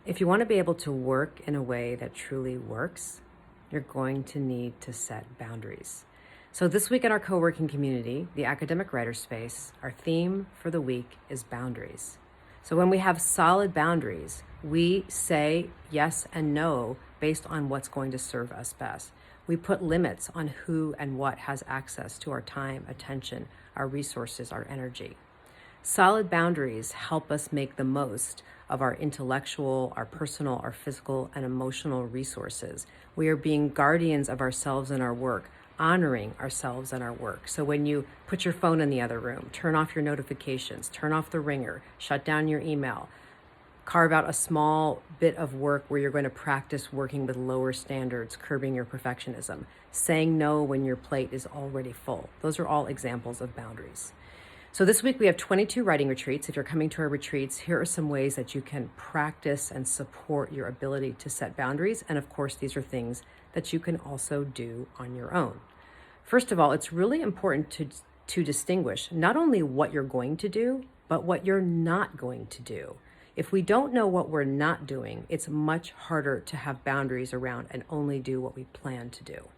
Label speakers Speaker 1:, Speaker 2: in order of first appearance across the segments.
Speaker 1: If you want to be able to work in a way that truly works, you're going to need to set boundaries. So this week in our co-working community, the Academic Writer Space, our theme for the week is boundaries. So when we have solid boundaries, we say yes and no based on what's going to serve us best. We put limits on who and what has access to our time, attention, our resources, our energy. Solid boundaries help us make the most of our intellectual, our personal, our physical, and emotional resources. We are being guardians of ourselves and our work, honoring ourselves and our work. So when you put your phone in the other room, turn off your notifications, turn off the ringer, shut down your email, carve out a small bit of work where you're going to practice working with lower standards, curbing your perfectionism, saying no when your plate is already full. Those are all examples of boundaries. So this week we have 22 writing retreats. If you're coming to our retreats, here are some ways that you can practice and support your ability to set boundaries. And of course, these are things that you can also do on your own. First of all, it's really important to distinguish not only what you're going to do, but what you're not going to do. If we don't know what we're not doing, it's much harder to have boundaries around and only do what we plan to do.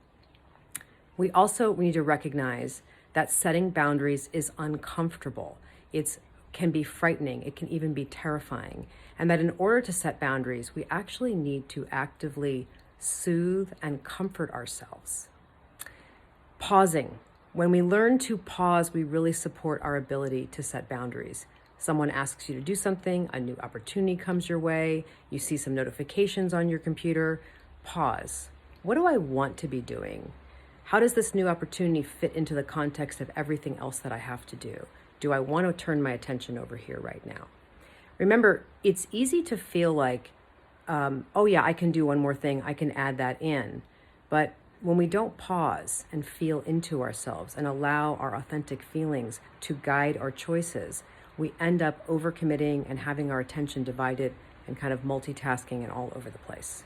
Speaker 1: We need to recognize that setting boundaries is uncomfortable. It can be frightening. It can even be terrifying. And that in order to set boundaries, we actually need to actively soothe and comfort ourselves. Pausing. When we learn to pause, we really support our ability to set boundaries. Someone asks you to do something, a new opportunity comes your way, you see some notifications on your computer. Pause. What do I want to be doing? How does this new opportunity fit into the context of everything else that I have to do? Do I want to turn my attention over here right now? Remember, it's easy to feel like, oh yeah, I can do one more thing, I can add that in. But when we don't pause and feel into ourselves and allow our authentic feelings to guide our choices, we end up overcommitting and having our attention divided and kind of multitasking and all over the place.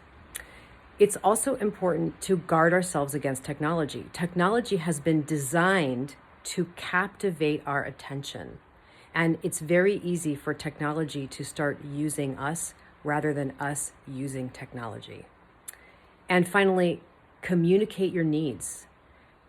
Speaker 1: It's also important to guard ourselves against technology. Technology has been designed to captivate our attention. And it's very easy for technology to start using us rather than us using technology. And finally, communicate your needs.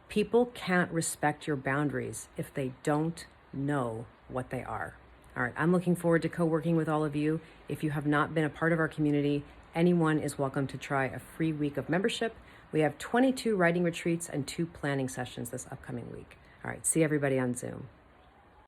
Speaker 1: People can't respect your boundaries if they don't know what they are. All right, I'm looking forward to co-working with all of you. If you have not been a part of our community, anyone is welcome to try a free week of membership. We have 22 writing retreats and 2 planning sessions this upcoming week. All right, see everybody on Zoom.